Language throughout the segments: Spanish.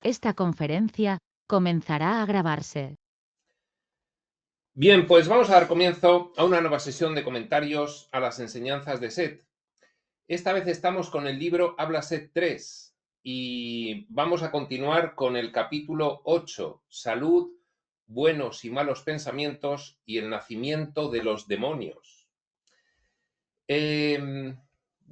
Esta conferencia comenzará a grabarse. Bien, pues vamos a dar comienzo a una nueva sesión de comentarios a las enseñanzas de Seth. Esta vez estamos con el libro Habla Seth 3 y vamos a continuar con el capítulo 8, Salud, buenos y malos pensamientos y el nacimiento de los demonios.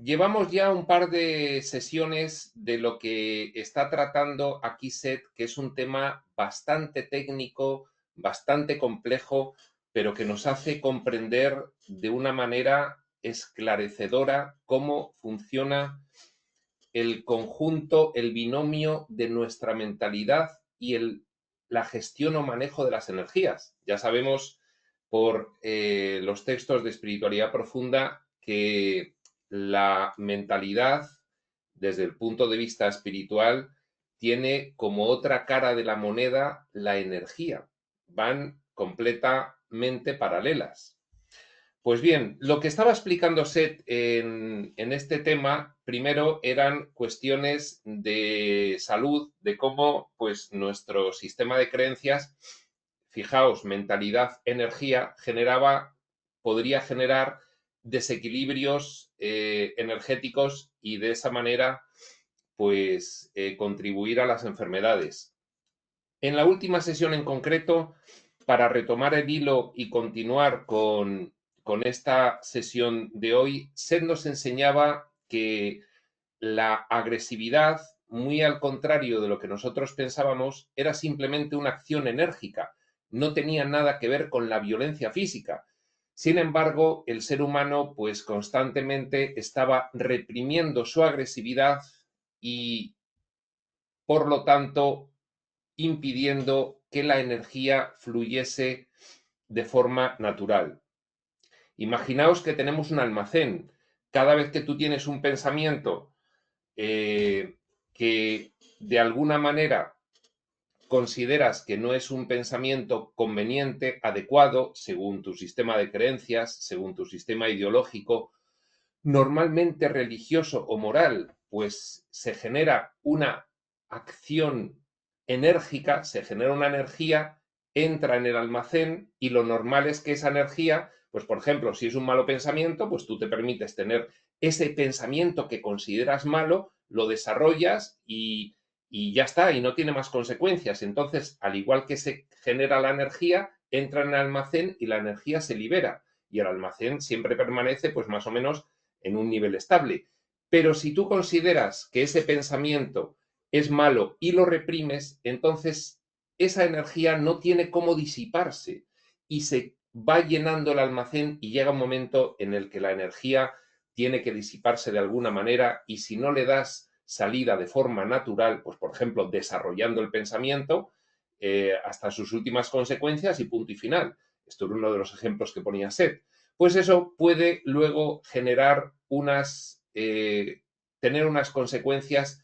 Llevamos ya un par de sesiones de lo que está tratando aquí Seth, que es un tema bastante técnico, bastante complejo, pero que nos hace comprender de una manera esclarecedora cómo funciona el conjunto, el binomio de nuestra mentalidad y la gestión o manejo de las energías. Ya sabemos por los textos de espiritualidad profunda que la mentalidad, desde el punto de vista espiritual, tiene como otra cara de la moneda la energía. Van completamente paralelas. Pues bien, lo que estaba explicando Seth en este tema, primero eran cuestiones de salud, de cómo pues, nuestro sistema de creencias, fijaos, mentalidad, energía, podría generar desequilibrios energéticos y de esa manera pues contribuir a las enfermedades. En la última sesión en concreto, para retomar el hilo y continuar con esta sesión de hoy, Seth nos enseñaba que la agresividad, muy al contrario de lo que nosotros pensábamos, era simplemente una acción enérgica, no tenía nada que ver con la violencia física. Sin embargo, el ser humano pues constantemente estaba reprimiendo su agresividad y, por lo tanto, impidiendo que la energía fluyese de forma natural. Imaginaos que tenemos un almacén. Cada vez que tú tienes un pensamiento que de alguna manera consideras que no es un pensamiento conveniente, adecuado, según tu sistema de creencias, según tu sistema ideológico, normalmente religioso o moral, pues se genera una acción enérgica, se genera una energía, entra en el almacén y lo normal es que esa energía, pues por ejemplo, si es un malo pensamiento, pues tú te permites tener ese pensamiento que consideras malo, lo desarrollas y ya está, y no tiene más consecuencias. Entonces, al igual que se genera la energía, entra en el almacén y la energía se libera. Y el almacén siempre permanece, pues más o menos, en un nivel estable. Pero si tú consideras que ese pensamiento es malo y lo reprimes, entonces esa energía no tiene cómo disiparse y se va llenando el almacén y llega un momento en el que la energía tiene que disiparse de alguna manera y si no le das salida de forma natural, pues por ejemplo desarrollando el pensamiento hasta sus últimas consecuencias y punto y final. Esto es uno de los ejemplos que ponía Seth. Pues eso puede luego generar tener unas consecuencias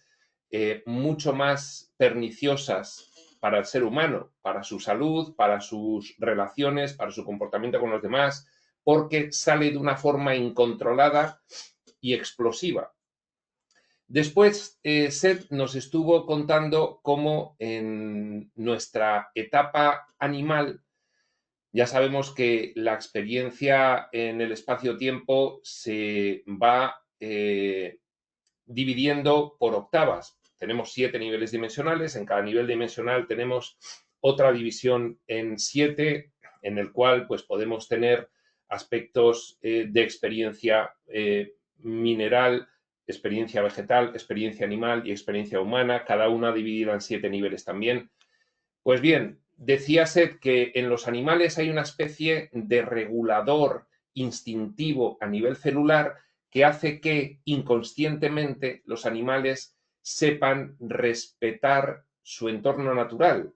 mucho más perniciosas para el ser humano, para su salud, para sus relaciones, para su comportamiento con los demás, porque sale de una forma incontrolada y explosiva. Después, Seth nos estuvo contando cómo en nuestra etapa animal, ya sabemos que la experiencia en el espacio-tiempo se va dividiendo por octavas. Tenemos 7 niveles dimensionales, en cada nivel dimensional tenemos otra división en 7, en el cual pues podemos tener aspectos de experiencia mineral, experiencia vegetal, experiencia animal y experiencia humana, cada una dividida en 7 niveles también. Pues bien, decía Seth que en los animales hay una especie de regulador instintivo a nivel celular que hace que inconscientemente los animales sepan respetar su entorno natural.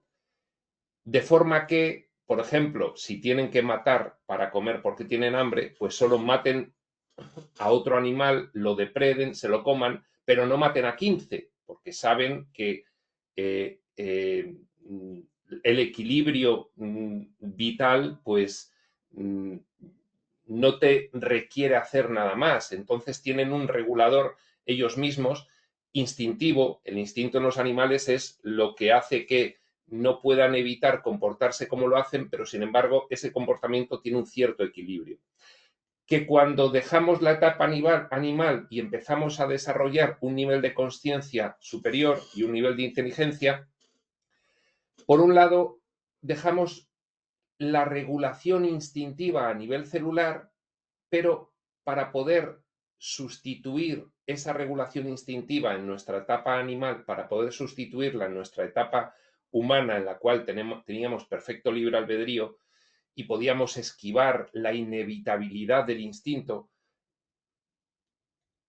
De forma que, por ejemplo, si tienen que matar para comer porque tienen hambre, pues solo maten a otro animal, lo depreden, se lo coman, pero no maten a 15, porque saben que eh, eh, el equilibrio vital, pues no te requiere hacer nada más. Entonces tienen un regulador ellos mismos instintivo. El instinto en los animales es lo que hace que no puedan evitar comportarse como lo hacen, pero sin embargo ese comportamiento tiene un cierto equilibrio. Que cuando dejamos la etapa animal y empezamos a desarrollar un nivel de conciencia superior y un nivel de inteligencia, por un lado, dejamos la regulación instintiva a nivel celular, pero para poder sustituir esa regulación instintiva en nuestra etapa animal, para poder sustituirla en nuestra etapa humana en la cual teníamos perfecto libre albedrío y podíamos esquivar la inevitabilidad del instinto,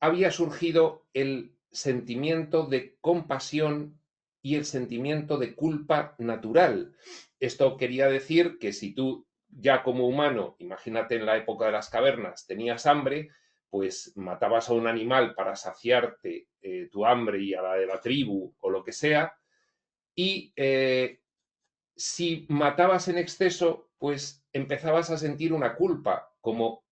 había surgido el sentimiento de compasión y el sentimiento de culpa natural. Esto quería decir que si tú ya como humano, imagínate en la época de las cavernas, tenías hambre, pues matabas a un animal para saciarte tu hambre y a la de la tribu o lo que sea, y si matabas en exceso, pues empezabas a sentir una culpa, como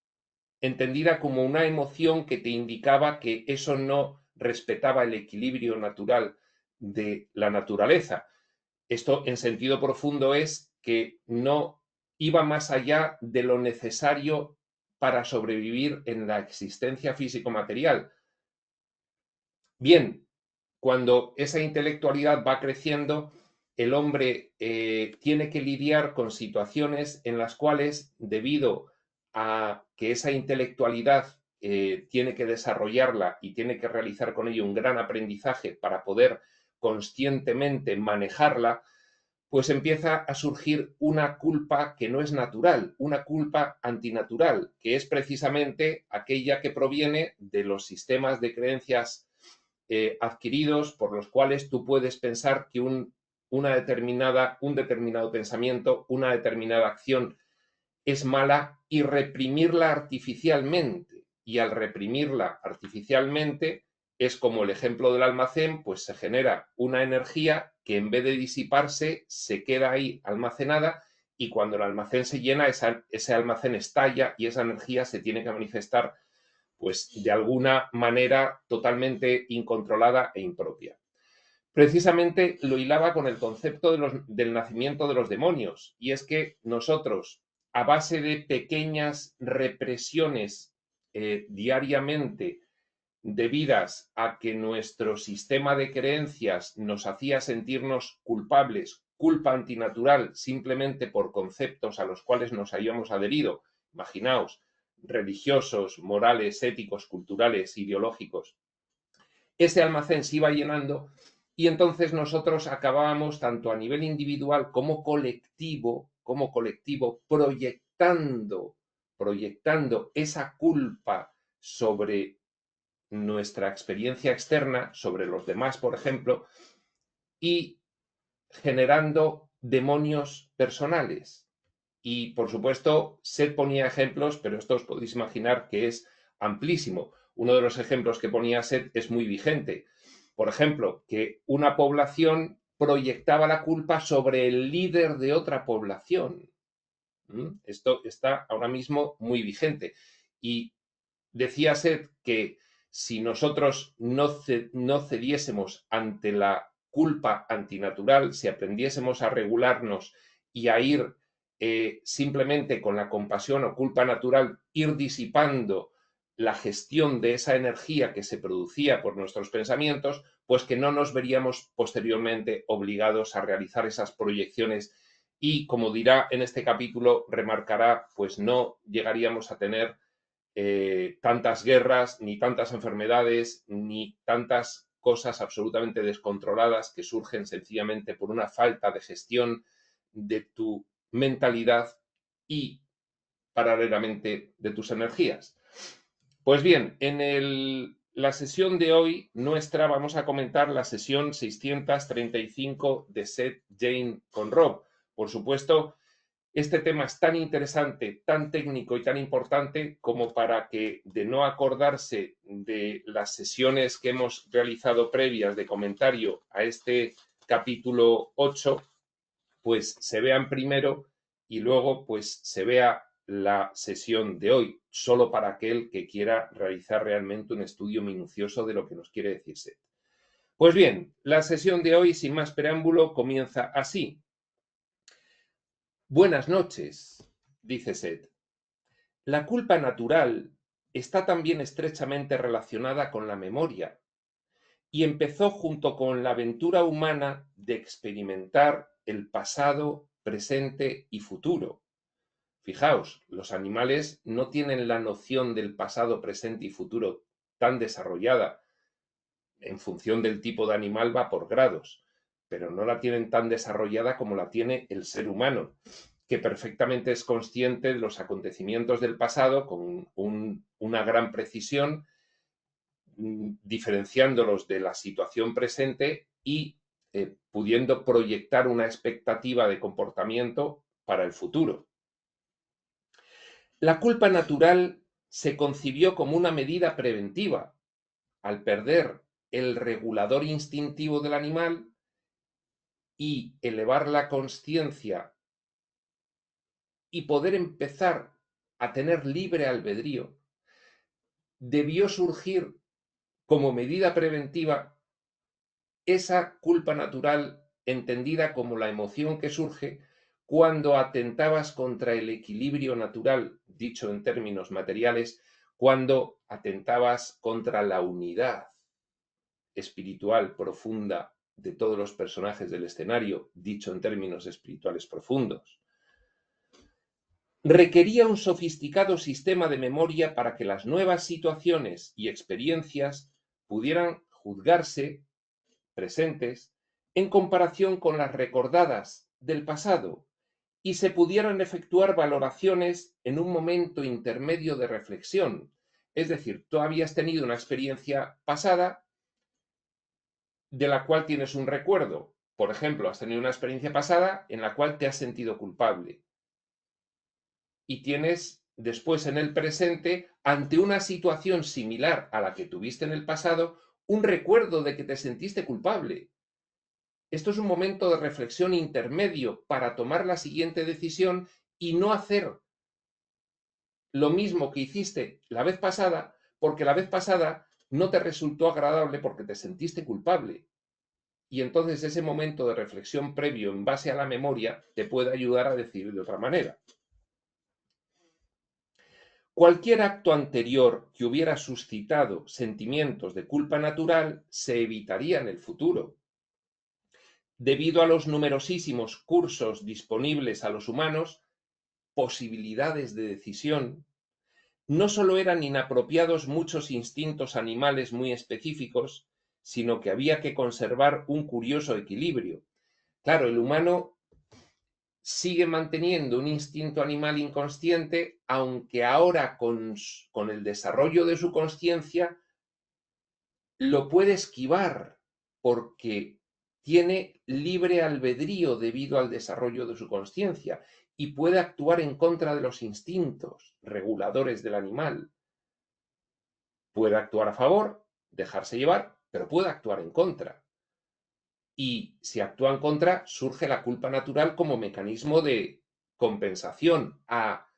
entendida como una emoción que te indicaba que eso no respetaba el equilibrio natural de la naturaleza. Esto en sentido profundo es que no iba más allá de lo necesario para sobrevivir en la existencia físico-material. Bien, cuando esa intelectualidad va creciendo, el hombre tiene que lidiar con situaciones en las cuales, debido a que esa intelectualidad tiene que desarrollarla y tiene que realizar con ello un gran aprendizaje para poder conscientemente manejarla, pues empieza a surgir una culpa que no es natural, una culpa antinatural, que es precisamente aquella que proviene de los sistemas de creencias adquiridos por los cuales tú puedes pensar que un determinado pensamiento, una determinada acción es mala y reprimirla artificialmente. Y al reprimirla artificialmente es como el ejemplo del almacén, pues se genera una energía que en vez de disiparse se queda ahí almacenada y cuando el almacén se llena, ese almacén estalla y esa energía se tiene que manifestar pues de alguna manera totalmente incontrolada e impropia. Precisamente lo hilaba con el concepto del nacimiento de los demonios, y es que nosotros, a base de pequeñas represiones diariamente debidas a que nuestro sistema de creencias nos hacía sentirnos culpables, culpa antinatural, simplemente por conceptos a los cuales nos habíamos adherido, imaginaos, religiosos, morales, éticos, culturales, ideológicos, ese almacén se iba llenando y entonces nosotros acabábamos tanto a nivel individual como colectivo proyectando esa culpa sobre nuestra experiencia externa, sobre los demás, por ejemplo, y generando demonios personales. Y, por supuesto, Seth ponía ejemplos, pero esto os podéis imaginar que es amplísimo. Uno de los ejemplos que ponía Seth es muy vigente. Por ejemplo, que una población proyectaba la culpa sobre el líder de otra población. Esto está ahora mismo muy vigente. Y decía Seth que si nosotros no cediésemos ante la culpa antinatural, si aprendiésemos a regularnos y a ir simplemente con la compasión o culpa natural, ir disipando la gestión de esa energía que se producía por nuestros pensamientos, pues que no nos veríamos posteriormente obligados a realizar esas proyecciones y, como dirá en este capítulo, remarcará, pues no llegaríamos a tener tantas guerras, ni tantas enfermedades, ni tantas cosas absolutamente descontroladas que surgen sencillamente por una falta de gestión de tu mentalidad y paralelamente de tus energías. Pues bien, en la sesión de hoy nuestra vamos a comentar la sesión 635 de Seth Jane con Rob. Por supuesto, este tema es tan interesante, tan técnico y tan importante como para que, de no acordarse de las sesiones que hemos realizado previas de comentario a este capítulo 8, pues se vean primero y luego pues se vea la sesión de hoy, solo para aquel que quiera realizar realmente un estudio minucioso de lo que nos quiere decir Seth. Pues bien, la sesión de hoy, sin más preámbulo, comienza así. Buenas noches, dice Seth. La culpa natural está también estrechamente relacionada con la memoria y empezó junto con la aventura humana de experimentar el pasado, presente y futuro. Fijaos, los animales no tienen la noción del pasado, presente y futuro tan desarrollada. En función del tipo de animal va por grados, pero no la tienen tan desarrollada como la tiene el ser humano, que perfectamente es consciente de los acontecimientos del pasado con una gran precisión, diferenciándolos de la situación presente y pudiendo proyectar una expectativa de comportamiento para el futuro. La culpa natural se concibió como una medida preventiva. Al perder el regulador instintivo del animal y elevar la conciencia y poder empezar a tener libre albedrío, debió surgir como medida preventiva esa culpa natural entendida como la emoción que surge cuando atentabas contra el equilibrio natural, dicho en términos materiales, cuando atentabas contra la unidad espiritual profunda de todos los personajes del escenario, dicho en términos espirituales profundos. Requería un sofisticado sistema de memoria para que las nuevas situaciones y experiencias pudieran juzgarse presentes en comparación con las recordadas del pasado y se pudieran efectuar valoraciones en un momento intermedio de reflexión. Es decir, tú habías tenido una experiencia pasada de la cual tienes un recuerdo. Por ejemplo, has tenido una experiencia pasada en la cual te has sentido culpable. Y tienes después en el presente, ante una situación similar a la que tuviste en el pasado, un recuerdo de que te sentiste culpable. Esto es un momento de reflexión intermedio para tomar la siguiente decisión y no hacer lo mismo que hiciste la vez pasada, porque la vez pasada no te resultó agradable porque te sentiste culpable. Y entonces ese momento de reflexión previo en base a la memoria te puede ayudar a decidir de otra manera. Cualquier acto anterior que hubiera suscitado sentimientos de culpa natural se evitaría en el futuro. Debido a los numerosísimos cursos disponibles a los humanos, posibilidades de decisión, no solo eran inapropiados muchos instintos animales muy específicos, sino que había que conservar un curioso equilibrio. Claro, el humano sigue manteniendo un instinto animal inconsciente, aunque ahora con el desarrollo de su conciencia lo puede esquivar porque tiene libre albedrío debido al desarrollo de su conciencia y puede actuar en contra de los instintos reguladores del animal. Puede actuar a favor, dejarse llevar, pero puede actuar en contra. Y si actúa en contra, surge la culpa natural como mecanismo de compensación a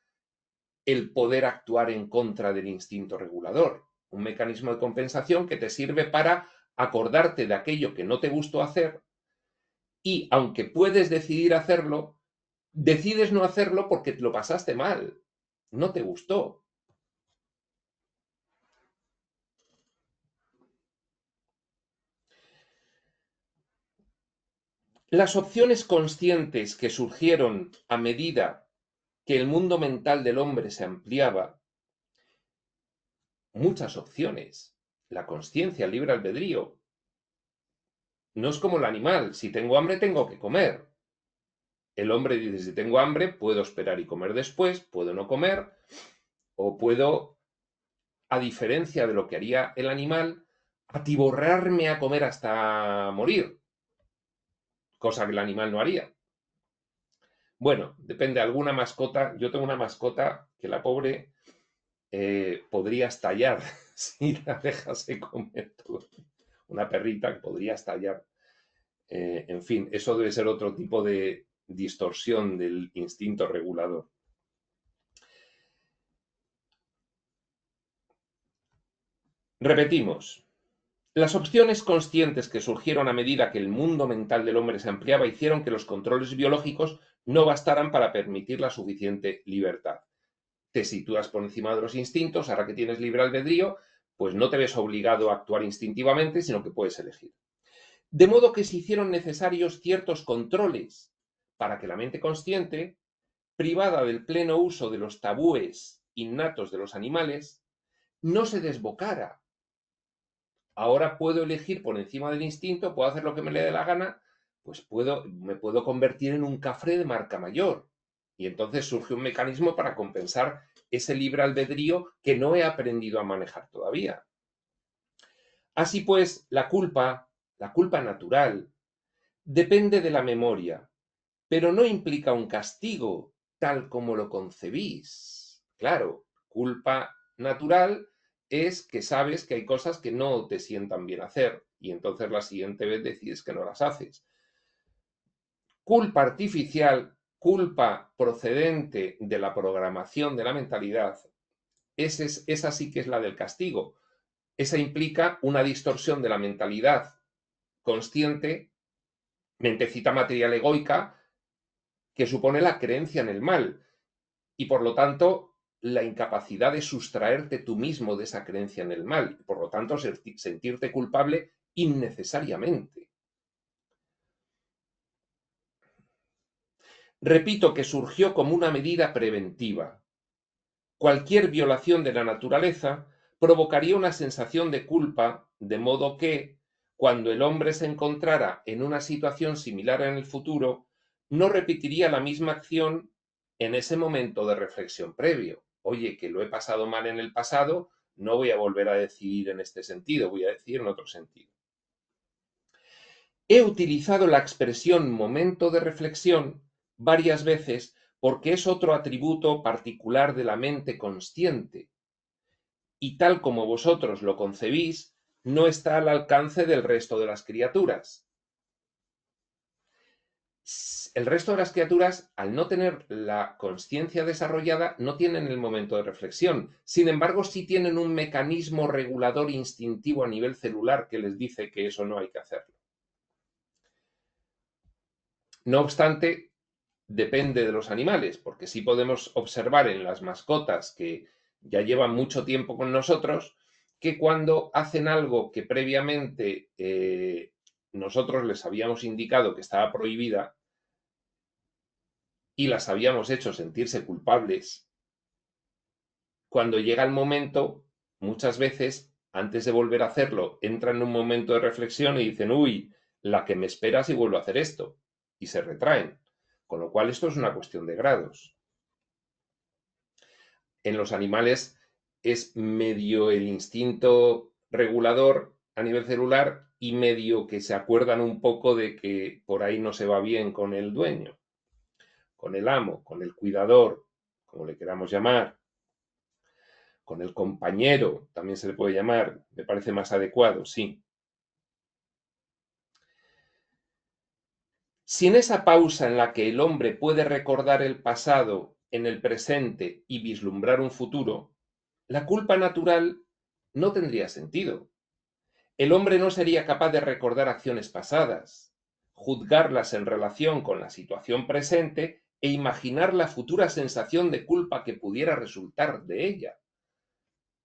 el poder actuar en contra del instinto regulador. Un mecanismo de compensación que te sirve para acordarte de aquello que no te gustó hacer y, aunque puedes decidir hacerlo, decides no hacerlo porque lo pasaste mal, no te gustó. Las opciones conscientes que surgieron a medida que el mundo mental del hombre se ampliaba, muchas opciones. La conciencia, el libre albedrío. No es como el animal, si tengo hambre tengo que comer. El hombre dice, si tengo hambre, puedo esperar y comer después, puedo no comer, o puedo, a diferencia de lo que haría el animal, atiborrarme a comer hasta morir, cosa que el animal no haría. Bueno, depende, alguna mascota, yo tengo una mascota que la pobre podría estallar si la dejase comer todo. Una perrita que podría estallar. En fin, eso debe ser otro tipo de distorsión del instinto regulador. Repetimos, Las opciones conscientes que surgieron a medida que el mundo mental del hombre se ampliaba hicieron que los controles biológicos no bastaran para permitir la suficiente libertad. Te sitúas por encima de los instintos, ahora que tienes libre albedrío, pues no te ves obligado a actuar instintivamente, sino que puedes elegir. De modo que se hicieron necesarios ciertos controles para que la mente consciente, privada del pleno uso de los tabúes innatos de los animales, no se desbocara. Ahora puedo elegir por encima del instinto, puedo hacer lo que me le dé la gana, pues me puedo convertir en un cafre de marca mayor. Y entonces surge un mecanismo para compensar ese libre albedrío que no he aprendido a manejar todavía. Así pues, la culpa natural, depende de la memoria, pero no implica un castigo tal como lo concebís. Claro, culpa natural es que sabes que hay cosas que no te sientan bien hacer y entonces la siguiente vez decides que no las haces. Culpa artificial, culpa procedente de la programación de la mentalidad, esa sí que es la del castigo. Esa implica una distorsión de la mentalidad consciente, mentecita material egoica, que supone la creencia en el mal y por lo tanto la incapacidad de sustraerte tú mismo de esa creencia en el mal y por lo tanto sentirte culpable innecesariamente. Repito que surgió como una medida preventiva. Cualquier violación de la naturaleza provocaría una sensación de culpa, de modo que, cuando el hombre se encontrara en una situación similar en el futuro, no repetiría la misma acción en ese momento de reflexión previo. Oye, que lo he pasado mal en el pasado, no voy a volver a decidir en este sentido, voy a decidir en otro sentido. He utilizado la expresión momento de reflexión varias veces porque es otro atributo particular de la mente consciente y tal como vosotros lo concebís, no está al alcance del resto de las criaturas. El resto de las criaturas, al no tener la conciencia desarrollada, no tienen el momento de reflexión. Sin embargo, sí tienen un mecanismo regulador instintivo a nivel celular que les dice que eso no hay que hacerlo. No obstante, depende de los animales, porque sí podemos observar en las mascotas que ya llevan mucho tiempo con nosotros, que cuando hacen algo que previamente nosotros les habíamos indicado que estaba prohibida y las habíamos hecho sentirse culpables, cuando llega el momento, muchas veces, antes de volver a hacerlo, entran en un momento de reflexión y dicen, uy, la que me espera si vuelvo a hacer esto, y se retraen. Con lo cual esto es una cuestión de grados. En los animales es medio el instinto regulador a nivel celular y medio que se acuerdan un poco de que por ahí no se va bien con el dueño, con el amo, con el cuidador, como le queramos llamar, con el compañero, también se le puede llamar, me parece más adecuado, sí. Si en esa pausa en la que el hombre puede recordar el pasado en el presente y vislumbrar un futuro, la culpa natural no tendría sentido. El hombre no sería capaz de recordar acciones pasadas, juzgarlas en relación con la situación presente e imaginar la futura sensación de culpa que pudiera resultar de ella.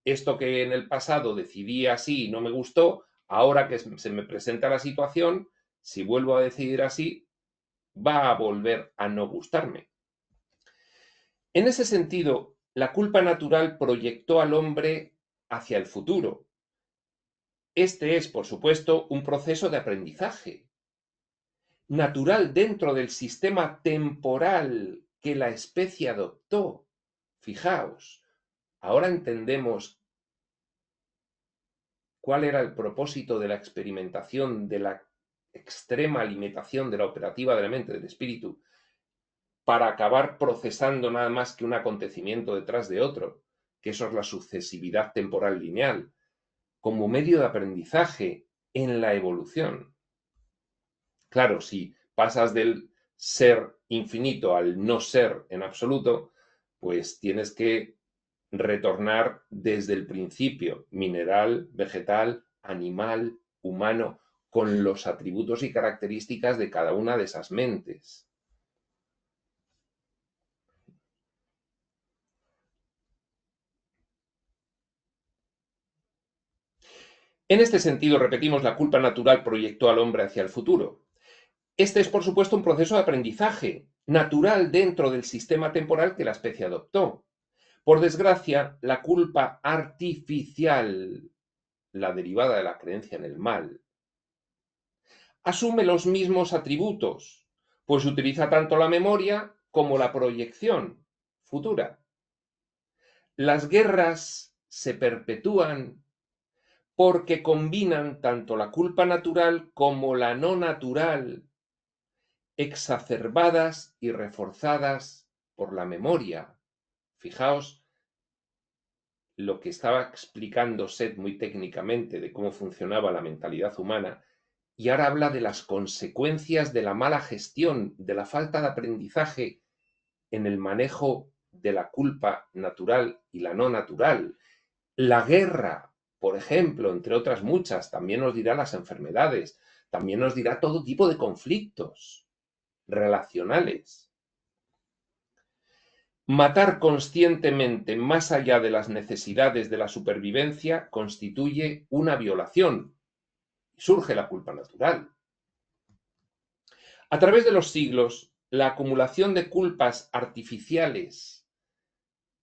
Esto que en el pasado decidí así y no me gustó, ahora que se me presenta la situación, si vuelvo a decidir así, va a volver a no gustarme. En ese sentido, la culpa natural proyectó al hombre hacia el futuro. Este es, por supuesto, un proceso de aprendizaje natural dentro del sistema temporal que la especie adoptó. Fijaos, ahora entendemos cuál era el propósito de la experimentación, de la extrema limitación de la operativa de la mente, del espíritu, para acabar procesando nada más que un acontecimiento detrás de otro, que eso es la sucesividad temporal lineal, como medio de aprendizaje en la evolución. Claro, si pasas del ser infinito al no ser en absoluto, pues tienes que retornar desde el principio, mineral, vegetal, animal, humano, con los atributos y características de cada una de esas mentes. En este sentido, repetimos, la culpa natural proyectó al hombre hacia el futuro. Este es, por supuesto, un proceso de aprendizaje natural dentro del sistema temporal que la especie adoptó. Por desgracia, la culpa artificial, la derivada de la creencia en el mal, asume los mismos atributos, pues utiliza tanto la memoria como la proyección futura. Las guerras se perpetúan porque combinan tanto la culpa natural como la no natural, exacerbadas y reforzadas por la memoria. Fijaos lo que estaba explicando Seth muy técnicamente de cómo funcionaba la mentalidad humana, y ahora habla de las consecuencias de la mala gestión, de la falta de aprendizaje en el manejo de la culpa natural y la no natural. La guerra, por ejemplo, entre otras muchas, también nos dirá las enfermedades, también nos dirá todo tipo de conflictos relacionales. Matar conscientemente más allá de las necesidades de la supervivencia constituye una violación. Surge la culpa natural. A través de los siglos, la acumulación de culpas artificiales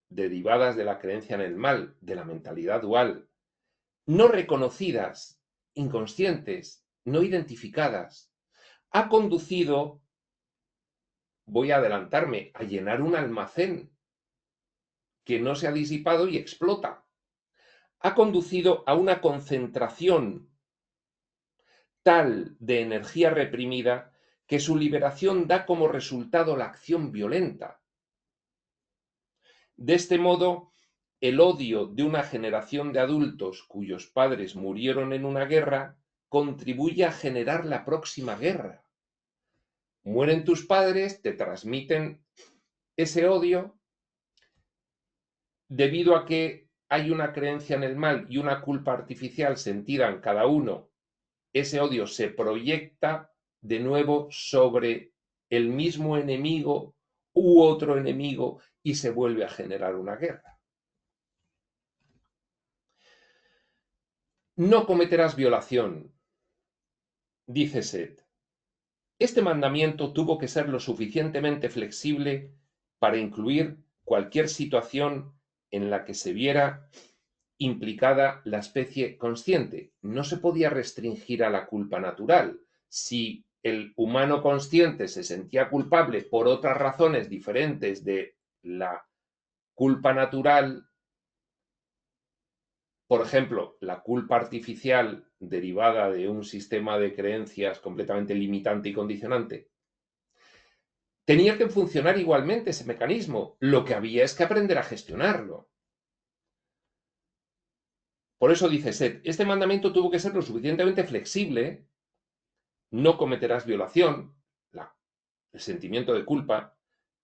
derivadas de la creencia en el mal, de la mentalidad dual, no reconocidas, inconscientes, no identificadas, ha conducido, voy a adelantarme, a llenar un almacén que no se ha disipado y explota. Ha conducido a una concentración tal de energía reprimida que su liberación da como resultado la acción violenta. De este modo, el odio de una generación de adultos cuyos padres murieron en una guerra contribuye a generar la próxima guerra. Mueren tus padres, te transmiten ese odio debido a que hay una creencia en el mal y una culpa artificial sentida en cada uno. Ese odio se proyecta de nuevo sobre el mismo enemigo u otro enemigo y se vuelve a generar una guerra. No cometerás violación, dice Seth. Este mandamiento tuvo que ser lo suficientemente flexible para incluir cualquier situación en la que se viera implicada la especie consciente. No se podía restringir a la culpa natural. Si el humano consciente se sentía culpable por otras razones diferentes de la culpa natural, por ejemplo, la culpa artificial derivada de un sistema de creencias completamente limitante y condicionante, tenía que funcionar igualmente ese mecanismo. Lo que había es que aprender a gestionarlo. Por eso dice Seth, este mandamiento tuvo que ser lo suficientemente flexible, no cometerás violación, el sentimiento de culpa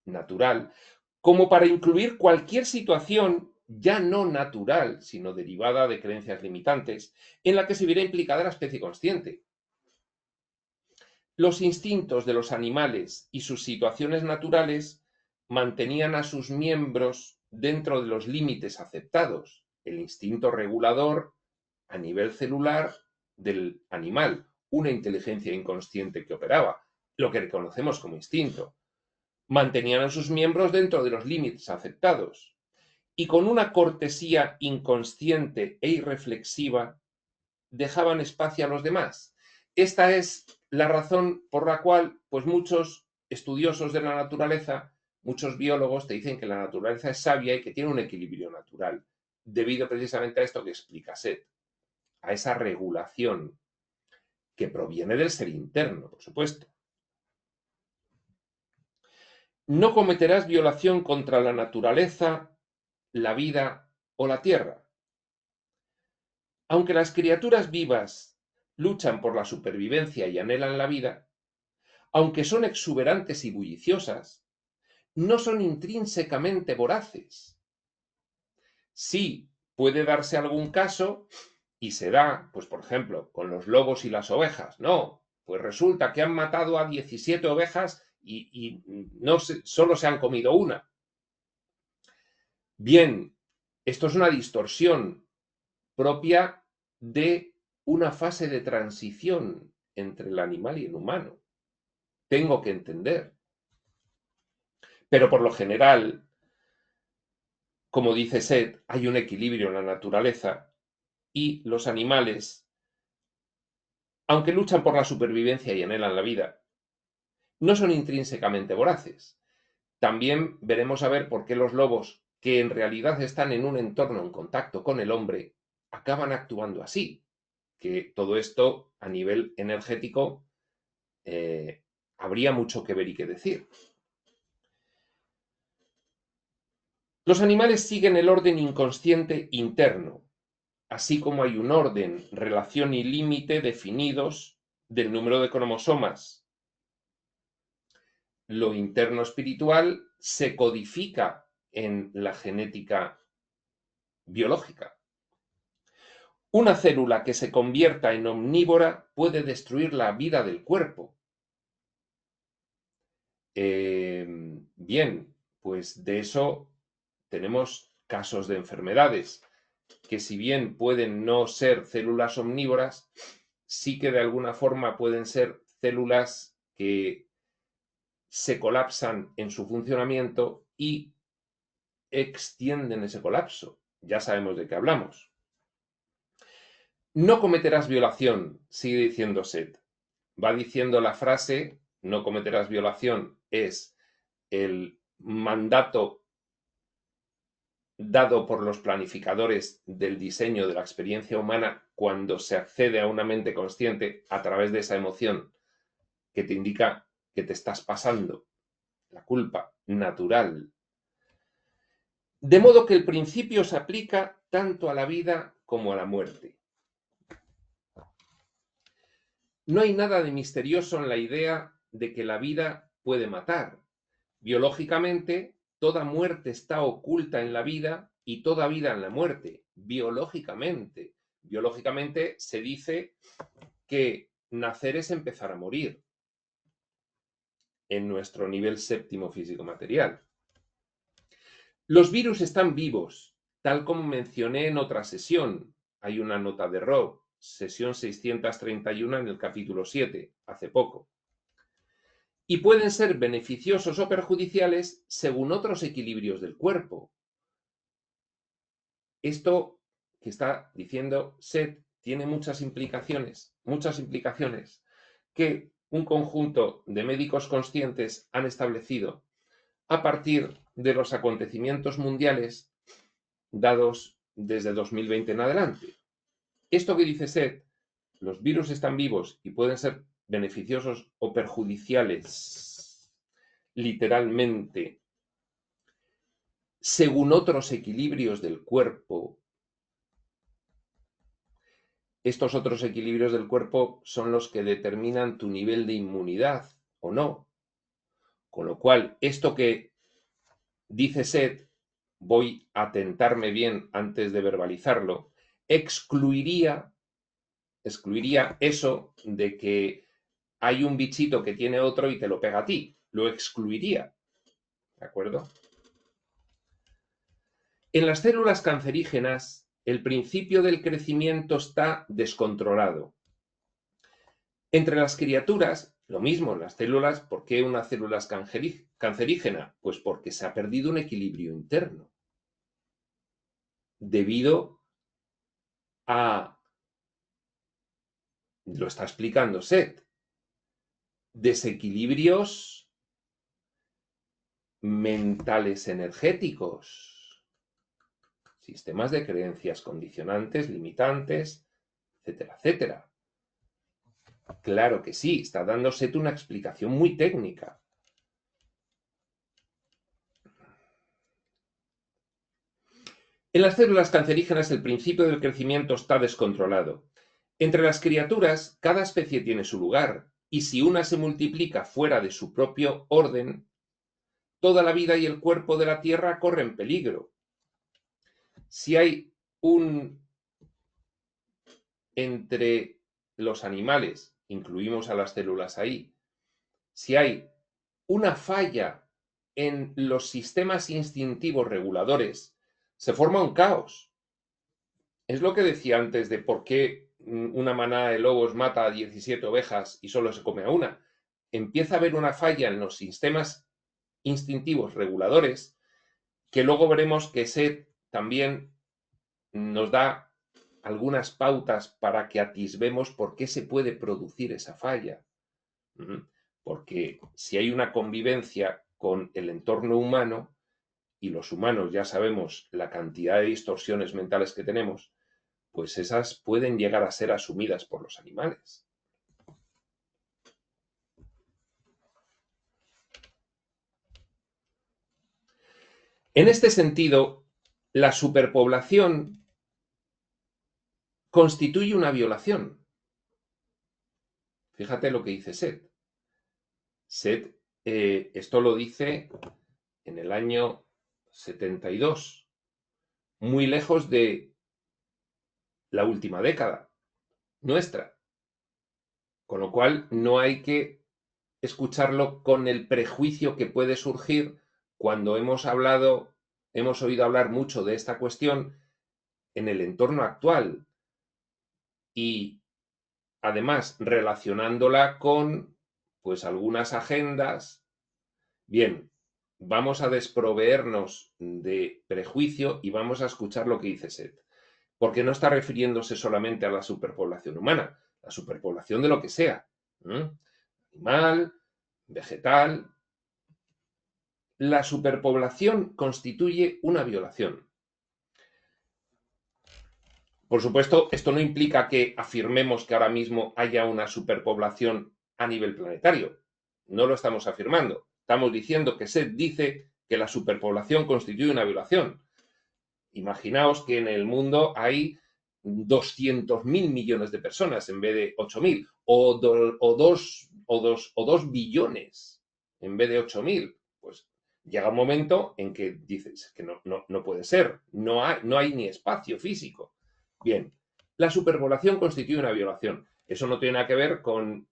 natural, como para incluir cualquier situación ya no natural, sino derivada de creencias limitantes, en la que se viera implicada la especie consciente. Los instintos de los animales y sus situaciones naturales mantenían a sus miembros dentro de los límites aceptados. El instinto regulador a nivel celular del animal, una inteligencia inconsciente que operaba, lo que reconocemos como instinto. Mantenían a sus miembros dentro de los límites aceptados y con una cortesía inconsciente e irreflexiva dejaban espacio a los demás. Esta es la razón por la cual, pues muchos estudiosos de la naturaleza, muchos biólogos te dicen que la naturaleza es sabia y que tiene un equilibrio natural, debido precisamente a esto que explica Seth, a esa regulación que proviene del ser interno, por supuesto. No cometerás violación contra la naturaleza, la vida o la tierra. Aunque las criaturas vivas luchan por la supervivencia y anhelan la vida, aunque son exuberantes y bulliciosas, no son intrínsecamente voraces. Sí, puede darse algún caso Y se da, pues por ejemplo, con los lobos y las ovejas. No, pues resulta que han matado a 17 ovejas y no solo se han comido una. Bien, esto es una distorsión propia de una fase de transición entre el animal y el humano. Tengo que entender. Pero por lo general, como dice Seth, hay un equilibrio en la naturaleza y los animales, aunque luchan por la supervivencia y anhelan la vida, no son intrínsecamente voraces. También veremos a ver por qué los lobos, que en realidad están en un entorno en contacto con el hombre, acaban actuando así. Que todo esto a nivel energético habría mucho que ver y que decir. Los animales siguen el orden inconsciente interno, así como hay un orden, relación y límite definidos del número de cromosomas. Lo interno espiritual se codifica en la genética biológica. Una célula que se convierta en omnívora puede destruir la vida del cuerpo. Bien, pues de eso tenemos casos de enfermedades que, si bien pueden no ser células omnívoras, sí que de alguna forma pueden ser células que se colapsan en su funcionamiento y extienden ese colapso. Ya sabemos de qué hablamos. No cometerás violación, sigue diciendo Seth. Va diciendo la frase, no cometerás violación, es el mandato dado por los planificadores del diseño de la experiencia humana cuando se accede a una mente consciente a través de esa emoción que te indica que te estás pasando la culpa natural. De modo que el principio se aplica tanto a la vida como a la muerte. No hay nada de misterioso en la idea de que la vida puede matar. Biológicamente, toda muerte está oculta en la vida y toda vida en la muerte. Biológicamente. Biológicamente se dice que nacer es empezar a morir en nuestro nivel séptimo físico-material. Los virus están vivos, tal como mencioné en otra sesión. Hay una nota de Rob, sesión 631 en el capítulo 7, hace poco. Y pueden ser beneficiosos o perjudiciales según otros equilibrios del cuerpo. Esto que está diciendo Seth tiene muchas implicaciones que un conjunto de médicos conscientes han establecido a partir de los acontecimientos mundiales dados desde 2020 en adelante. Esto que dice Seth, los virus están vivos y pueden ser beneficiosos o perjudiciales, literalmente, según otros equilibrios del cuerpo. Estos otros equilibrios del cuerpo son los que determinan tu nivel de inmunidad o no. Con lo cual, esto que dice Seth, voy a tentarme bien antes de verbalizarlo, excluiría eso de que hay un bichito que tiene otro y te lo pega a ti. Lo excluiría. ¿De acuerdo? En las células cancerígenas, el principio del crecimiento está descontrolado. Entre las criaturas, lo mismo, las células, ¿por qué una célula es cancerígena? Pues porque se ha perdido un equilibrio interno. Debido a, lo está explicando Seth, desequilibrios mentales energéticos, sistemas de creencias condicionantes, limitantes, etcétera, etcétera. Claro que sí, está dándose una explicación muy técnica. En las células cancerígenas el principio del crecimiento está descontrolado. Entre las criaturas, cada especie tiene su lugar, y si una se multiplica fuera de su propio orden, toda la vida y el cuerpo de la Tierra corren peligro. Si hay un entre los animales, incluimos a las células ahí, si hay una falla en los sistemas instintivos reguladores, se forma un caos. Es lo que decía antes de por qué una manada de lobos mata a 17 ovejas y solo se come a una. Empieza a haber una falla en los sistemas instintivos reguladores que luego veremos que SET también nos da algunas pautas para que atisbemos por qué se puede producir esa falla. Porque si hay una convivencia con el entorno humano, y los humanos ya sabemos la cantidad de distorsiones mentales que tenemos, pues esas pueden llegar a ser asumidas por los animales. En este sentido, la superpoblación constituye una violación. Fíjate lo que dice Seth. Seth, esto lo dice en el año 72, muy lejos de la última década nuestra. Con lo cual, no hay que escucharlo con el prejuicio que puede surgir cuando hemos oído hablar mucho de esta cuestión en el entorno actual y además relacionándola con pues algunas agendas. Bien, vamos a desproveernos de prejuicio y vamos a escuchar lo que dice Seth, porque no está refiriéndose solamente a la superpoblación humana, la superpoblación de lo que sea, animal, vegetal. La superpoblación constituye una violación. Por supuesto, esto no implica que afirmemos que ahora mismo haya una superpoblación a nivel planetario. No lo estamos afirmando. Estamos diciendo que Seth dice que la superpoblación constituye una violación. Imaginaos que en el mundo hay 200.000 millones de personas en vez de 8.000, o 2 billones en vez de 8.000. Pues llega un momento en que dices que no puede ser, no hay ni espacio físico. Bien, la superpoblación constituye una violación. Eso no tiene nada que ver con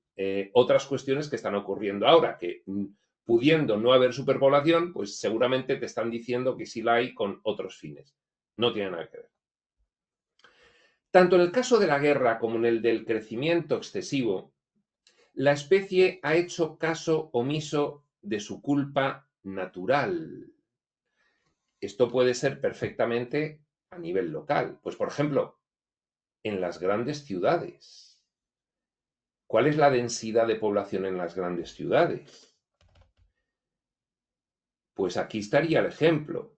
otras cuestiones que están ocurriendo ahora, que pudiendo no haber superpoblación, pues seguramente te están diciendo que sí la hay con otros fines. No tiene nada que ver. Tanto en el caso de la guerra como en el del crecimiento excesivo, la especie ha hecho caso omiso de su culpa natural. Esto puede ser perfectamente a nivel local. Pues, por ejemplo, en las grandes ciudades. ¿Cuál es la densidad de población en las grandes ciudades? Pues aquí estaría el ejemplo.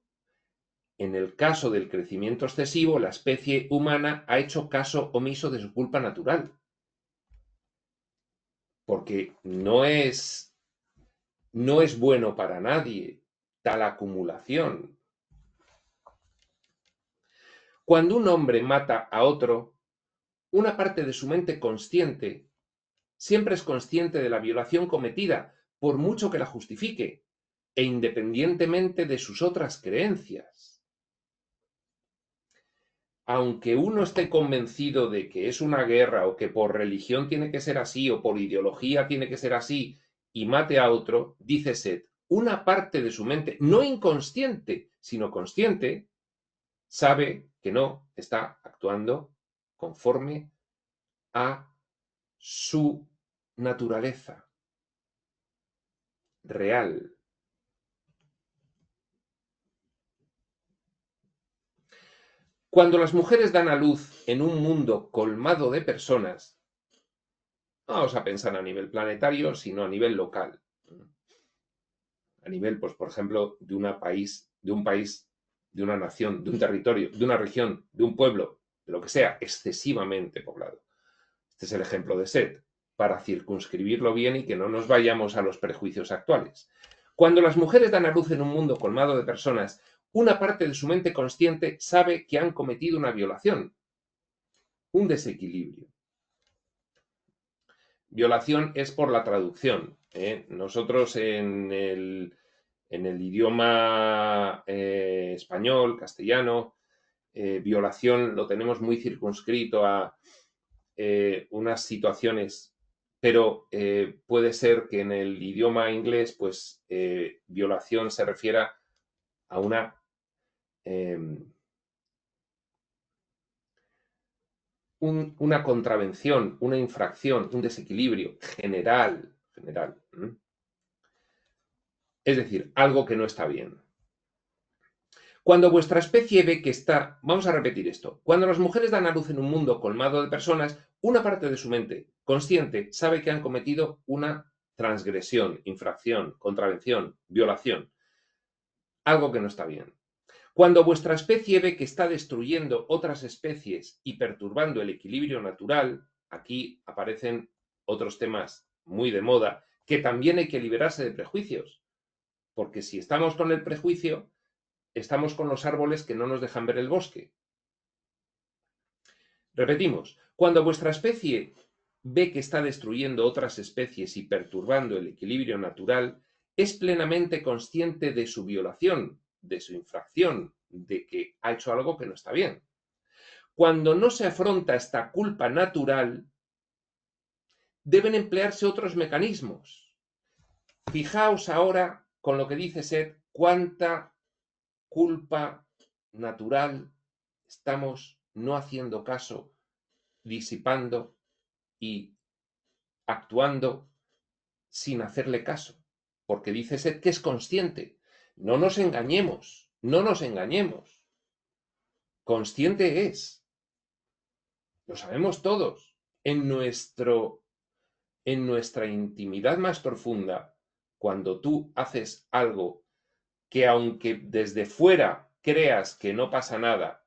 En el caso del crecimiento excesivo, la especie humana ha hecho caso omiso de su culpa natural. Porque no es bueno para nadie tal acumulación. Cuando un hombre mata a otro, una parte de su mente consciente siempre es consciente de la violación cometida, por mucho que la justifique, e independientemente de sus otras creencias. Aunque uno esté convencido de que es una guerra o que por religión tiene que ser así o por ideología tiene que ser así y mate a otro, dice Seth, una parte de su mente, no inconsciente, sino consciente, sabe que no está actuando conforme a su naturaleza real. Cuando las mujeres dan a luz en un mundo colmado de personas, no vamos a pensar a nivel planetario, sino a nivel local. A nivel, pues, por ejemplo, de un país, de una nación, de un territorio, de una región, de un pueblo, de lo que sea, excesivamente poblado. Este es el ejemplo de Seth, para circunscribirlo bien y que no nos vayamos a los prejuicios actuales. Cuando las mujeres dan a luz en un mundo colmado de personas, una parte de su mente consciente sabe que han cometido una violación, un desequilibrio. Violación es por la traducción. Nosotros en el idioma español, castellano, violación lo tenemos muy circunscrito a unas situaciones, pero puede ser que en el idioma inglés, pues violación se refiera a una contravención, una infracción, un desequilibrio general, general. Es decir, algo que no está bien. Cuando vuestra especie ve que está, vamos a repetir esto, cuando las mujeres dan a luz en un mundo colmado de personas, una parte de su mente consciente sabe que han cometido una transgresión, infracción, contravención, violación, algo que no está bien. Cuando vuestra especie ve que está destruyendo otras especies y perturbando el equilibrio natural, aquí aparecen otros temas muy de moda, que también hay que liberarse de prejuicios, porque si estamos con el prejuicio, estamos con los árboles que no nos dejan ver el bosque. Repetimos, cuando vuestra especie ve que está destruyendo otras especies y perturbando el equilibrio natural, es plenamente consciente de su violación, de su infracción, de que ha hecho algo que no está bien. Cuando no se afronta esta culpa natural, deben emplearse otros mecanismos. Fijaos ahora con lo que dice Seth, cuánta culpa natural estamos no haciendo caso, disipando y actuando sin hacerle caso. Porque dice Seth que es consciente. No nos engañemos, no nos engañemos. Consciente es. Lo sabemos todos. En nuestra intimidad más profunda, cuando tú haces algo que aunque desde fuera creas que no pasa nada,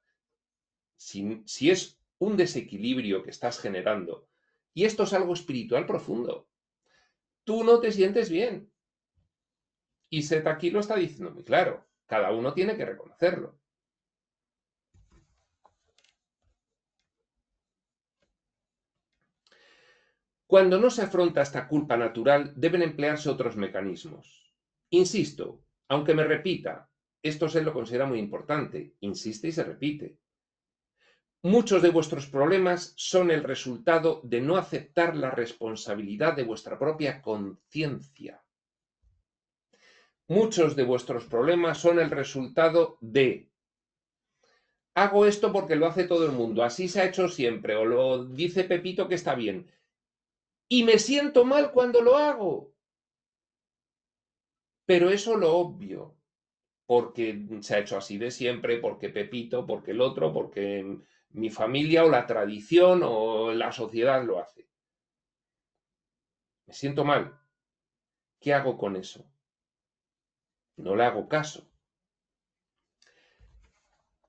si es un desequilibrio que estás generando, y esto es algo espiritual profundo, tú no te sientes bien. Y Seth aquí lo está diciendo muy claro. Cada uno tiene que reconocerlo. Cuando no se afronta esta culpa natural, deben emplearse otros mecanismos. Insisto, aunque me repita, esto se lo considera muy importante, insiste y se repite. Muchos de vuestros problemas son el resultado de no aceptar la responsabilidad de vuestra propia conciencia. Muchos de vuestros problemas son el resultado de hago esto porque lo hace todo el mundo, así se ha hecho siempre, o lo dice Pepito que está bien. Y me siento mal cuando lo hago. Pero eso lo obvio, porque se ha hecho así de siempre, porque Pepito, porque el otro, porque mi familia o la tradición o la sociedad lo hace. Me siento mal. ¿Qué hago con eso? No le hago caso.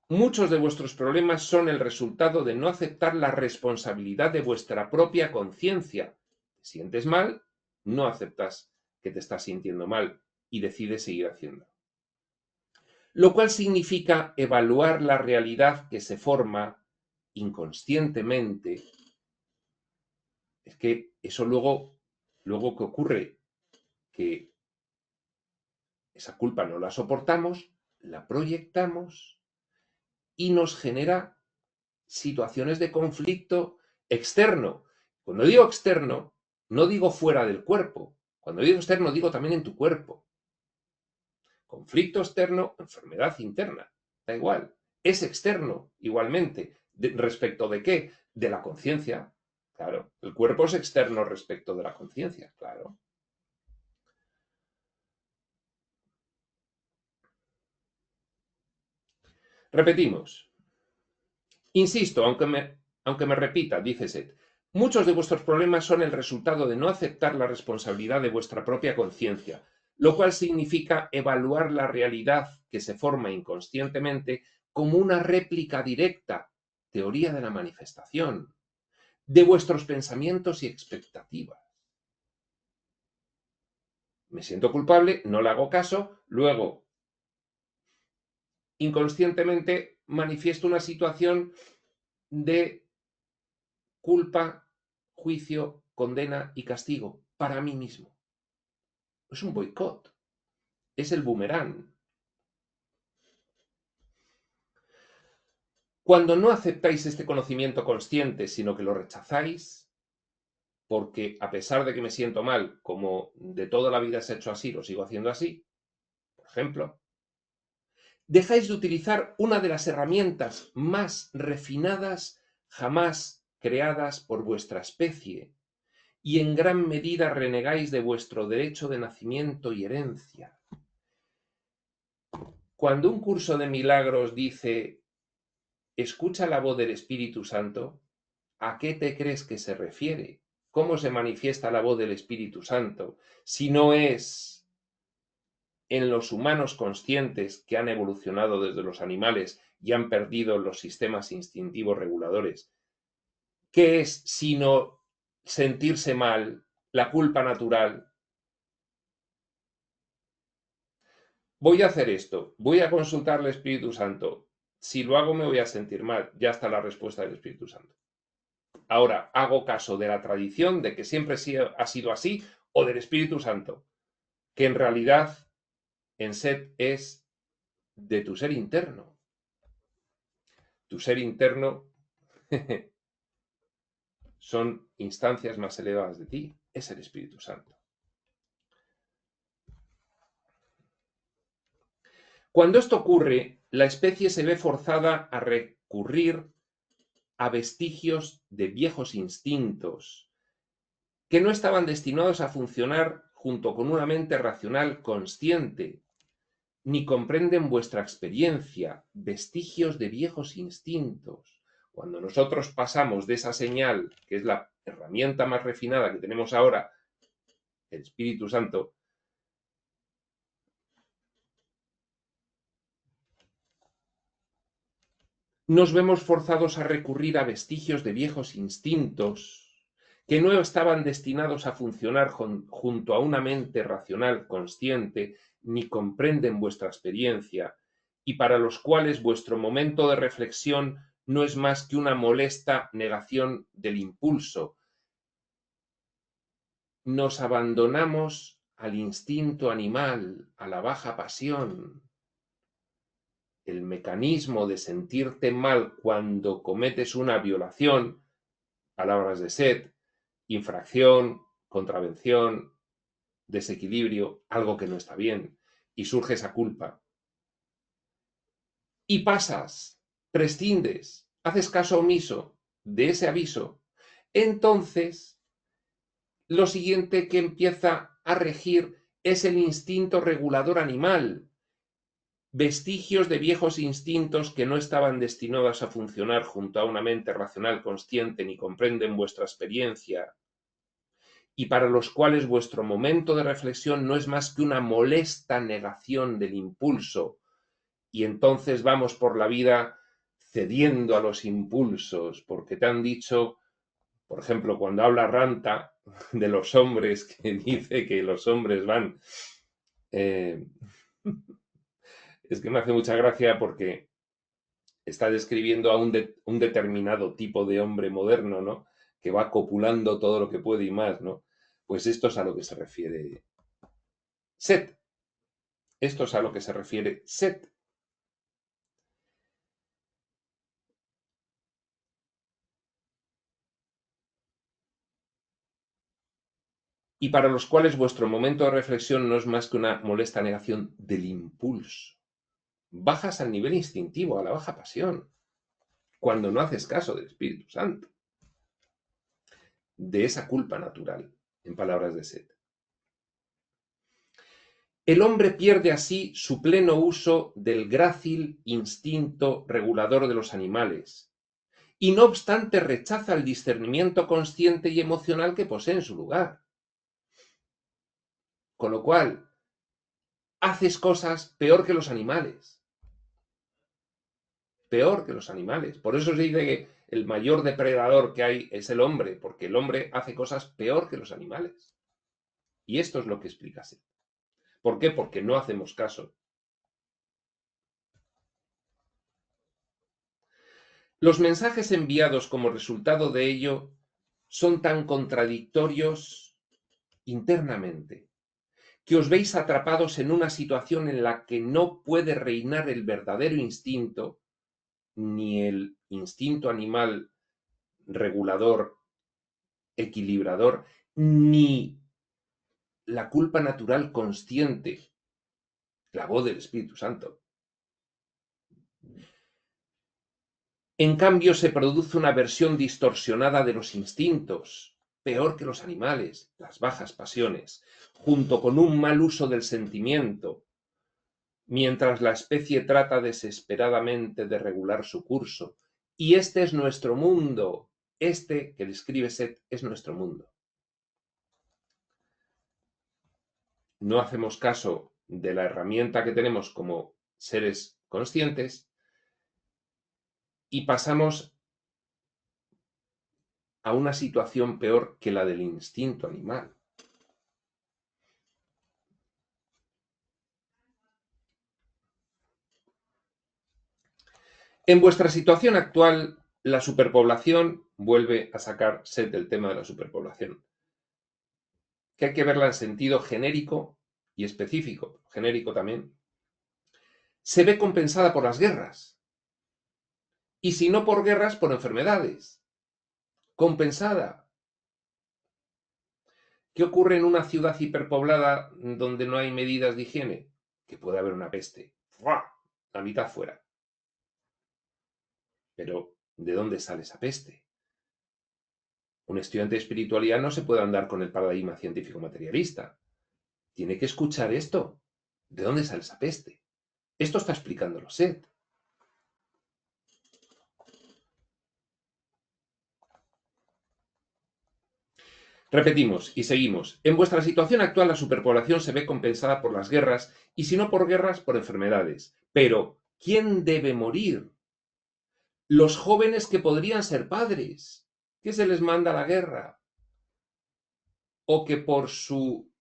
Muchos de vuestros problemas son el resultado de no aceptar la responsabilidad de vuestra propia conciencia. Te sientes mal, no aceptas que te estás sintiendo mal y decides seguir haciendo. Lo cual significa evaluar la realidad que se forma inconscientemente. Es que eso luego ¿qué ocurre? Que esa culpa no la soportamos, la proyectamos y nos genera situaciones de conflicto externo. Cuando digo externo, no digo fuera del cuerpo. Cuando digo externo, digo también en tu cuerpo. Conflicto externo, enfermedad interna. Da igual. Es externo, igualmente. ¿Respecto de qué? De la conciencia. Claro. El cuerpo es externo respecto de la conciencia. Claro. Repetimos. Insisto, aunque me repita, dice Seth, muchos de vuestros problemas son el resultado de no aceptar la responsabilidad de vuestra propia conciencia, lo cual significa evaluar la realidad que se forma inconscientemente como una réplica directa, teoría de la manifestación, de vuestros pensamientos y expectativas. Me siento culpable, no le hago caso, luego inconscientemente manifiesto una situación de culpa, juicio, condena y castigo para mí mismo. Es un boicot, es el boomerang. Cuando no aceptáis este conocimiento consciente, sino que lo rechazáis, porque a pesar de que me siento mal, como de toda la vida se ha hecho así, lo sigo haciendo así, por ejemplo, dejáis de utilizar una de las herramientas más refinadas jamás creadas por vuestra especie, y en gran medida renegáis de vuestro derecho de nacimiento y herencia. Cuando un curso de milagros dice, escucha la voz del Espíritu Santo, ¿a qué te crees que se refiere? ¿Cómo se manifiesta la voz del Espíritu Santo? Si no es en los humanos conscientes que han evolucionado desde los animales y han perdido los sistemas instintivos reguladores. ¿Qué es sino sentirse mal, la culpa natural? Voy a hacer esto, voy a consultar al Espíritu Santo. Si lo hago me voy a sentir mal. Ya está la respuesta del Espíritu Santo. Ahora hago caso de la tradición de que siempre ha sido así o del Espíritu Santo, que en realidad en Set es de tu ser interno. Tu ser interno son instancias más elevadas de ti, es el Espíritu Santo. Cuando esto ocurre, la especie se ve forzada a recurrir a vestigios de viejos instintos que no estaban destinados a funcionar junto con una mente racional consciente, ni comprenden vuestra experiencia, vestigios de viejos instintos. Cuando nosotros pasamos de esa señal, que es la herramienta más refinada que tenemos ahora, el Espíritu Santo, nos vemos forzados a recurrir a vestigios de viejos instintos que no estaban destinados a funcionar junto a una mente racional consciente, ni comprenden vuestra experiencia, y para los cuales vuestro momento de reflexión no es más que una molesta negación del impulso. Nos abandonamos al instinto animal, a la baja pasión. El mecanismo de sentirte mal cuando cometes una violación, palabras de Set, infracción, contravención, desequilibrio, algo que no está bien, y surge esa culpa. Y pasas, prescindes, haces caso omiso de ese aviso, entonces lo siguiente que empieza a regir es el instinto regulador animal, vestigios de viejos instintos que no estaban destinados a funcionar junto a una mente racional consciente ni comprenden vuestra experiencia, y para los cuales vuestro momento de reflexión no es más que una molesta negación del impulso, y entonces vamos por la vida cediendo a los impulsos, porque te han dicho, por ejemplo, cuando habla Ranta de los hombres, que dice que los hombres van... es que me hace mucha gracia porque está describiendo a un determinado tipo de hombre moderno, ¿no? Que va copulando todo lo que puede y más, ¿no? Pues esto es a lo que se refiere Set. Esto es a lo que se refiere Set. Y para los cuales vuestro momento de reflexión no es más que una molesta negación del impulso. Bajas al nivel instintivo, a la baja pasión, cuando no haces caso del Espíritu Santo, de esa culpa natural, en palabras de Set. El hombre pierde así su pleno uso del grácil instinto regulador de los animales, y no obstante rechaza el discernimiento consciente y emocional que posee en su lugar. Con lo cual, haces cosas peor que los animales. Peor que los animales. Por eso se dice que el mayor depredador que hay es el hombre, porque el hombre hace cosas peor que los animales. Y esto es lo que explica Set. ¿Por qué? Porque no hacemos caso. Los mensajes enviados como resultado de ello son tan contradictorios internamente que os veis atrapados en una situación en la que no puede reinar el verdadero instinto ni el instinto animal regulador, equilibrador, ni la culpa natural consciente, la voz del Espíritu Santo. En cambio, se produce una versión distorsionada de los instintos, peor que los animales, las bajas pasiones, junto con un mal uso del sentimiento, mientras la especie trata desesperadamente de regular su curso. Y este es nuestro mundo. Este que describe Seth es nuestro mundo. No hacemos caso de la herramienta que tenemos como seres conscientes y pasamos a una situación peor que la del instinto animal. En vuestra situación actual, la superpoblación vuelve a sacar Seth del tema de la superpoblación, que hay que verla en sentido genérico y específico, genérico también, se ve compensada por las guerras. Y si no por guerras, por enfermedades. Compensada. ¿Qué ocurre en una ciudad hiperpoblada donde no hay medidas de higiene? Que puede haber una peste. ¡Fua! La mitad fuera. Pero, ¿de dónde sale esa peste? Un estudiante de espiritualidad no se puede andar con el paradigma científico materialista. Tiene que escuchar esto. ¿De dónde sale esa peste? Esto está explicándolo Seth. Repetimos y seguimos. En vuestra situación actual la superpoblación se ve compensada por las guerras y si no por guerras, por enfermedades. Pero, ¿quién debe morir? Los jóvenes que podrían ser padres, que se les manda a la guerra o que por su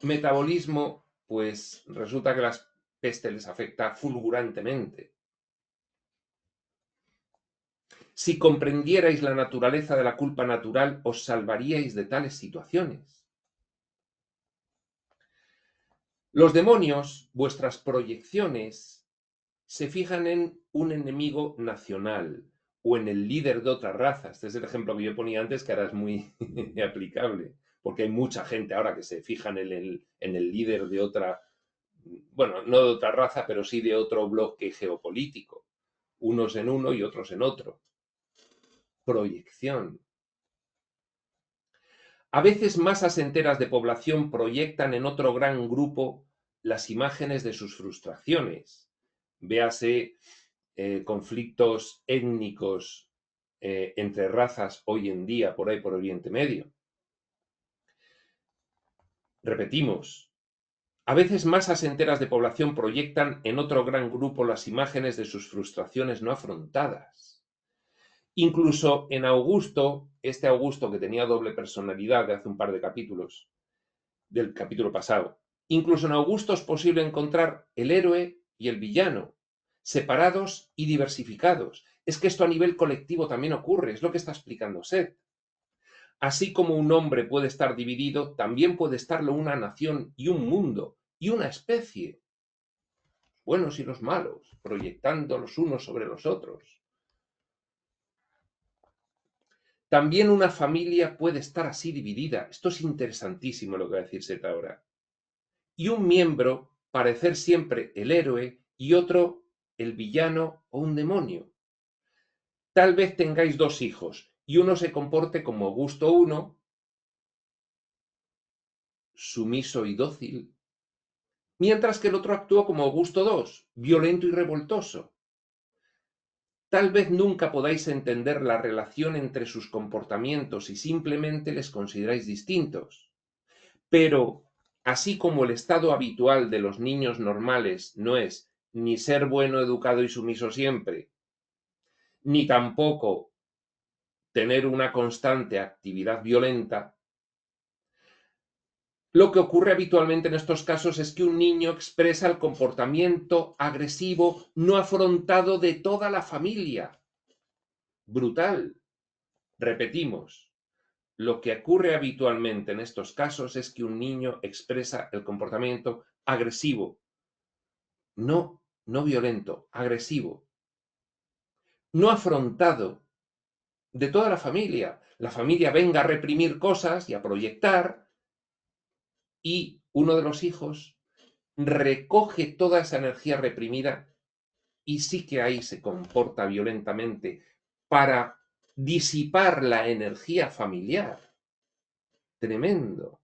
metabolismo, pues resulta que la peste les afecta fulgurantemente. Si comprendierais la naturaleza de la culpa natural, os salvaríais de tales situaciones. Los demonios, vuestras proyecciones, se fijan en un enemigo nacional o en el líder de otra raza. Este es el ejemplo que yo ponía antes, que ahora es muy aplicable, porque hay mucha gente ahora que se fija en el líder de otra, bueno, no de otra raza, pero sí de otro bloque geopolítico. Unos en uno y otros en otro. Proyección. A veces masas enteras de población proyectan en otro gran grupo las imágenes de sus frustraciones. Véase conflictos étnicos entre razas hoy en día por ahí por Oriente Medio. Repetimos, a veces masas enteras de población proyectan en otro gran grupo las imágenes de sus frustraciones no afrontadas. Incluso en Augusto, este Augusto que tenía doble personalidad de hace un par de capítulos, del capítulo pasado, incluso en Augusto es posible encontrar el héroe y el villano, separados y diversificados. Es que esto a nivel colectivo también ocurre, es lo que está explicando Seth. Así como un hombre puede estar dividido, también puede estarlo una nación y un mundo y una especie. Los buenos y los malos, proyectando los unos sobre los otros. También una familia puede estar así dividida. Esto es interesantísimo lo que va a decir Seth ahora. Y un miembro parecer siempre el héroe y otro el villano o un demonio. Tal vez tengáis dos hijos y uno se comporte como Augusto I, sumiso y dócil, mientras que el otro actúa como Augusto II, violento y revoltoso. Tal vez nunca podáis entender la relación entre sus comportamientos y simplemente les consideráis distintos. Pero, así como el estado habitual de los niños normales no es ni ser bueno, educado y sumiso siempre, ni tampoco tener una constante actividad violenta, lo que ocurre habitualmente en estos casos es que un niño expresa el comportamiento agresivo no afrontado de toda la familia. Brutal. Repetimos, lo que ocurre habitualmente en estos casos es que un niño expresa el comportamiento agresivo, no violento, agresivo, no afrontado de toda la familia. La familia venga a reprimir cosas y a proyectar, y uno de los hijos recoge toda esa energía reprimida y sí que ahí se comporta violentamente para disipar la energía familiar. Tremendo.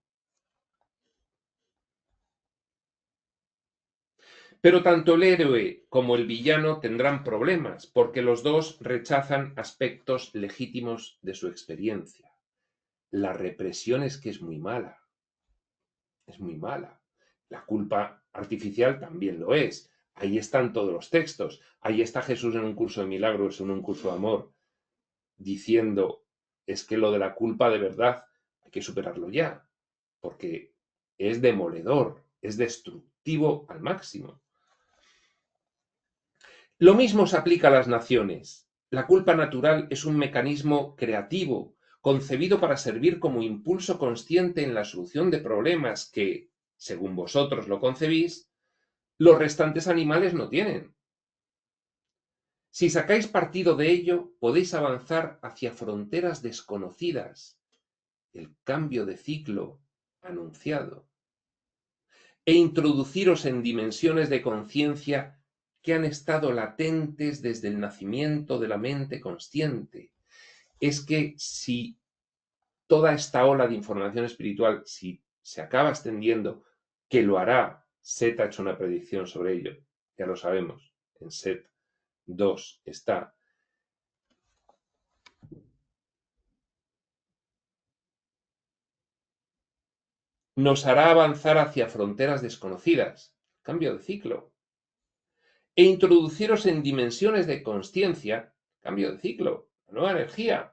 Pero tanto el héroe como el villano tendrán problemas, porque los dos rechazan aspectos legítimos de su experiencia. La represión es que es muy mala. Es muy mala. La culpa artificial también lo es. Ahí están todos los textos. Ahí está Jesús en un curso de milagros, en un curso de amor, diciendo, es que lo de la culpa de verdad hay que superarlo ya, porque es demoledor, es destructivo al máximo. Lo mismo se aplica a las naciones. La culpa natural es un mecanismo creativo, concebido para servir como impulso consciente en la solución de problemas que, según vosotros lo concebís, los restantes animales no tienen. Si sacáis partido de ello, podéis avanzar hacia fronteras desconocidas, el cambio de ciclo anunciado, e introduciros en dimensiones de conciencia que han estado latentes desde el nacimiento de la mente consciente. Es que si toda esta ola de información espiritual, si se acaba extendiendo, que lo hará, Set ha hecho una predicción sobre ello, ya lo sabemos, en Set 2 está. Nos hará avanzar hacia fronteras desconocidas, cambio de ciclo, e introduciros en dimensiones de consciencia, cambio de ciclo, nueva energía,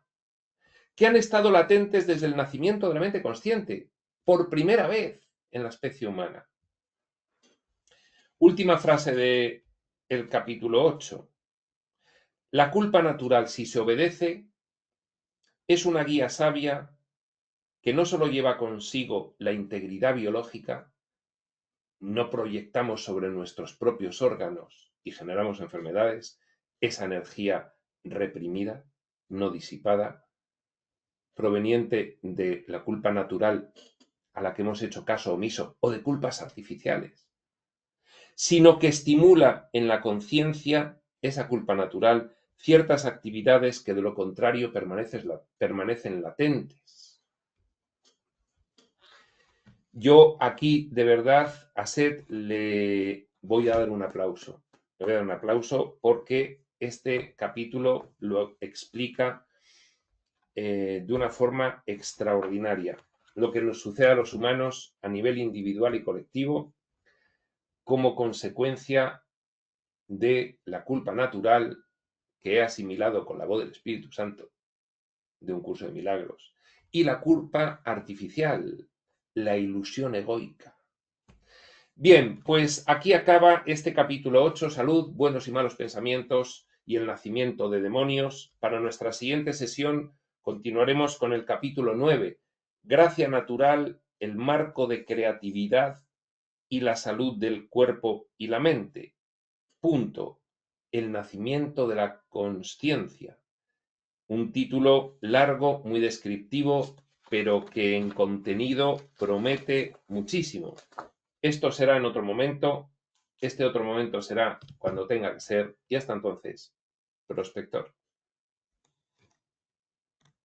que han estado latentes desde el nacimiento de la mente consciente, por primera vez en la especie humana. Última frase del capítulo 8. La culpa natural, si se obedece, es una guía sabia que no solo lleva consigo la integridad biológica, no proyectamos sobre nuestros propios órganos y generamos enfermedades esa energía reprimida, no disipada, proveniente de la culpa natural a la que hemos hecho caso omiso o de culpas artificiales, sino que estimula en la conciencia esa culpa natural ciertas actividades que de lo contrario permanecen latentes. Yo aquí, de verdad, a Set le voy a dar un aplauso. Le voy a dar un aplauso porque este capítulo lo explica de una forma extraordinaria. Lo que nos sucede a los humanos a nivel individual y colectivo como consecuencia de la culpa natural que he asimilado con la voz del Espíritu Santo de un curso de milagros y la culpa artificial, la ilusión egoica. Bien, pues aquí acaba este capítulo 8, salud, buenos y malos pensamientos y el nacimiento de demonios. Para nuestra siguiente sesión continuaremos con el capítulo 9, gracia natural, el marco de creatividad y la salud del cuerpo y la mente. Punto. El nacimiento de la consciencia. Un título largo, muy descriptivo, pero que en contenido promete muchísimo. Esto será en otro momento. Este otro momento será cuando tenga que ser. Y hasta entonces, prospector.